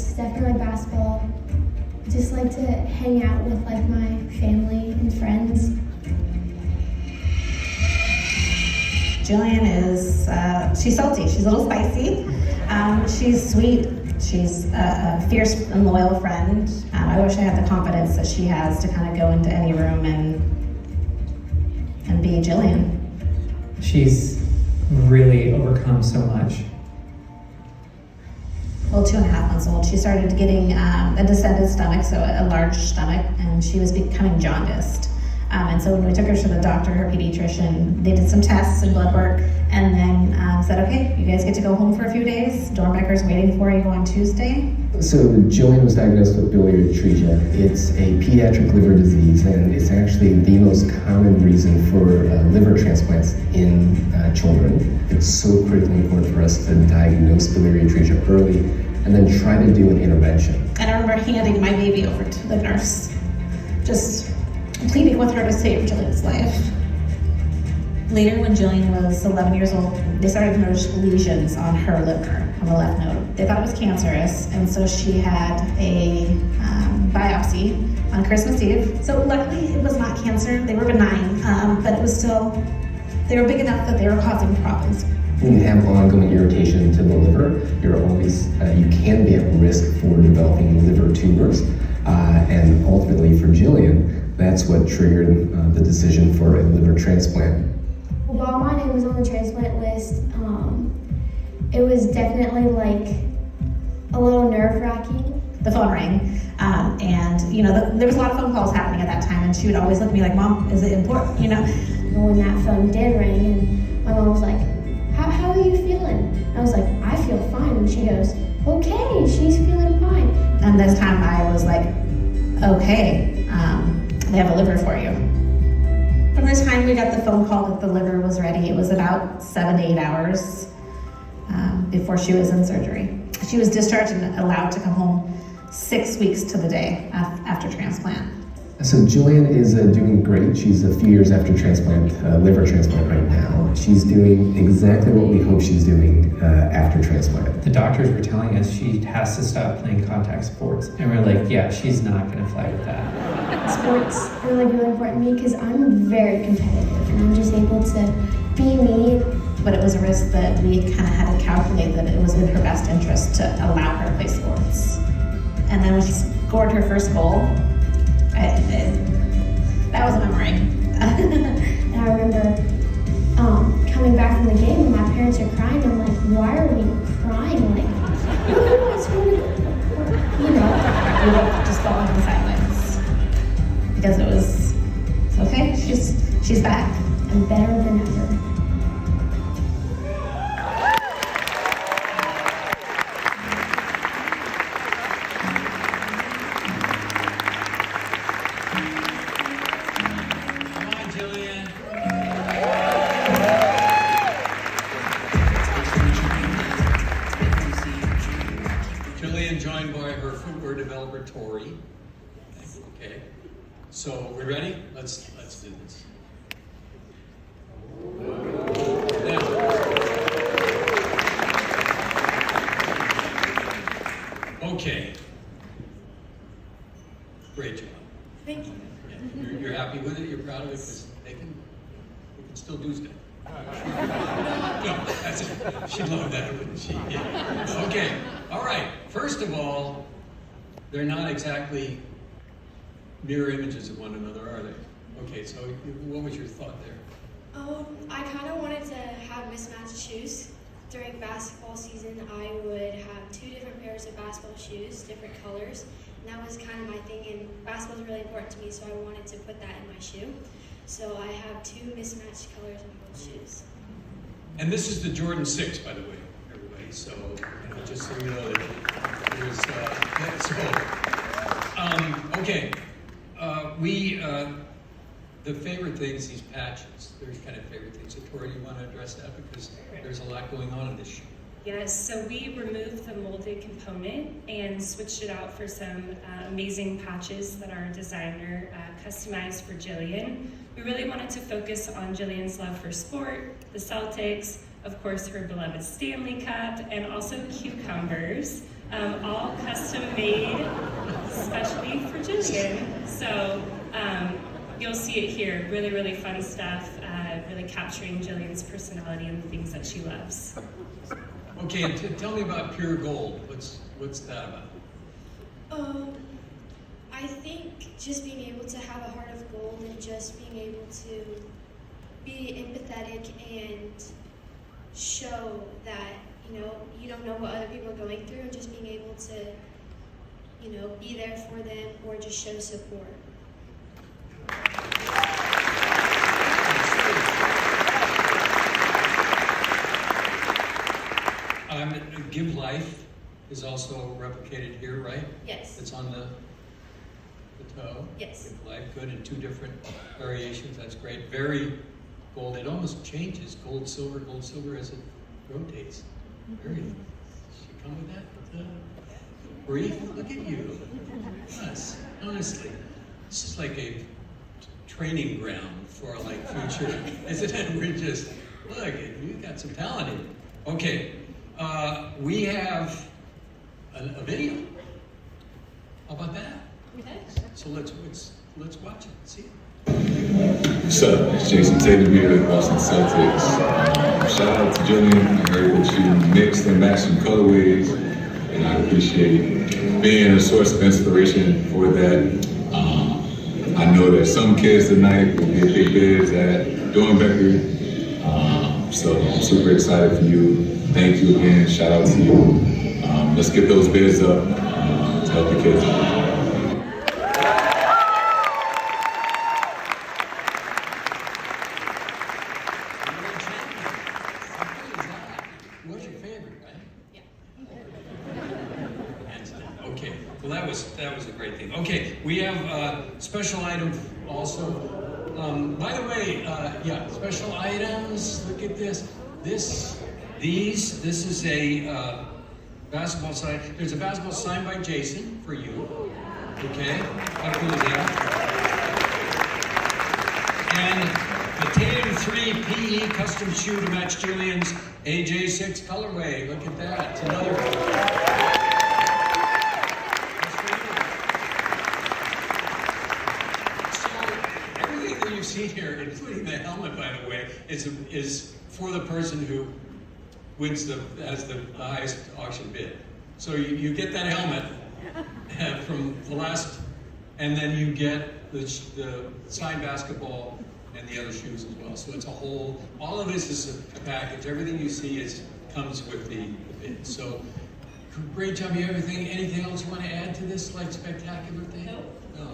sports, definitely basketball. I just like to hang out with like my family and friends. Jillian is, she's salty, she's a little spicy, she's sweet, she's a fierce and loyal friend. I wish I had the confidence that she has to kind of go into any room and be Jillian. She's really overcome so much. Well, 2.5 months old, she started getting a distended stomach, so a large stomach, and she was becoming jaundiced. And so when we took her to the doctor, her pediatrician, they did some tests and blood work, and then said, okay, you guys get to go home for a few days. Doernbecher's waiting for you on Tuesday. So Jillian was diagnosed with biliary atresia. It's a pediatric liver disease, and it's actually the most common reason for liver transplants in children. It's so critically important for us to diagnose biliary atresia early and then try to do an intervention. And I remember handing my baby over to the nurse, just pleading with her to save Jillian's life. Later, when Jillian was 11 years old, they started to notice lesions on her liver, on the left node. They thought it was cancerous, and so she had a biopsy on Christmas Eve. So luckily, it was not cancer. They were benign, but it was still, they were big enough that they were causing problems. When you have ongoing irritation to the liver, you're always, you can be at risk for developing liver tumors, and ultimately for Jillian, that's what triggered the decision for a liver transplant. While my name was on the transplant list, it was definitely like a little nerve-wracking. The phone rang, and you know, there was a lot of phone calls happening at that time, and she would always look at me like, Mom, is it important, you know? When that phone did ring, and my mom was like, how are you feeling? And I was like, I feel fine. And she goes, okay, she's feeling fine. And this time I was like, okay, they have a liver for you. From the time we got the phone call that the liver was ready, it was about 7 to 8 hours before she was in surgery. She was discharged and allowed to come home 6 weeks to the day after transplant. So Jillian is doing great. She's a few years after transplant, liver transplant right now. She's doing exactly what we hope she's doing after transplant. The doctors were telling us she has to stop playing contact sports. And we're like, yeah, she's not gonna fly with that. Sports are like really important to me because I'm very competitive and I'm just able to be me. But it was a risk that we kind of had to calculate that it was in her best interest to allow her to play sports. And then when she scored her first goal, that was a memory. And I remember coming back from the game and my parents are crying. I'm like, why are we crying? Like, you know. We both just fell into silence because it's okay. She's back and better than ever. Jillian joined by her footwear developer, Tori. Okay, so we ready? Let's do this. Okay. Great job. Thank you. Yeah, you're happy with it? You're proud of it? Because we can still do stuff. No, that's it. She'd love that, wouldn't she? Yeah. Okay. All right. First of all, they're not exactly mirror images of one another, are they? Okay. So, what was your thought there? I kind of wanted to have mismatched shoes. During basketball season, I would have 2 different pairs of basketball shoes, different colors, and that was kind of my thing, and basketball is really important to me, so I wanted to put that in my shoe. So I have 2 mismatched colors on both shoes. And this is the Jordan 6, by the way, everybody, so just so you know that there's, okay, the favorite things, these patches, there's kind of favorite things. So Tori, you want to address that because there's a lot going on in this shoe. Yes, so we removed the molded component and switched it out for some amazing patches that our designer customized for Jillian. We really wanted to focus on Jillian's love for sport, the Celtics, of course her beloved Stanley Cup, and also cucumbers, all custom custom made especially for Jillian. So you'll see it here. Really, really fun stuff. Really capturing Jillian's personality and the things that she loves. Okay, and tell me about Pure Gold. What's that about? I think just being able to have a heart of gold and just being able to be empathetic and show that, you don't know what other people are going through, and just being able to, be there for them or just show support. Give Life is also replicated here, right? Yes. It's on the toe. Yes. Give Life, good, in 2 different variations. That's great. Very gold. It almost changes gold, silver as it rotates. Very. Should you come with that? Brief. Look at you. Yes. Honestly, this is like a training ground for future. Isn't it? We're just look. You got some talent in you. Okay. We have a video. How about that? Okay. So let's watch it. See it. What's up? It's Jason Tatum here with Boston Celtics. Shout out to Jillian. I heard that you mixed and matched some colorways, and I appreciate being a source of inspiration for that. I know that some kids tonight will get big bids at Doernbecher. So I'm super excited for you. Thank you again. Shout out to you. Let's get those bids up to help the kids. What's your favorite, right? Yeah. Okay. Well, that was a great thing. Okay, we have a special item also. By the way, special items. Look at this. This is a basketball sign. There's a basketball signed by Jason for you. Okay, how cool is that? And the Tatum 3 PE custom shoe to match Jillian's AJ6 colorway. Look at that. It's another. So everything that you've seen here, including the helmet, by the way, is for the person who wins has the highest auction bid. So you get that helmet from the last, and then you get the signed basketball and the other shoes as well. So it's a whole, all of this is a package. Everything you see comes with the bid. So great job, you everything. Anything else you want to add to this spectacular thing? Nope. No.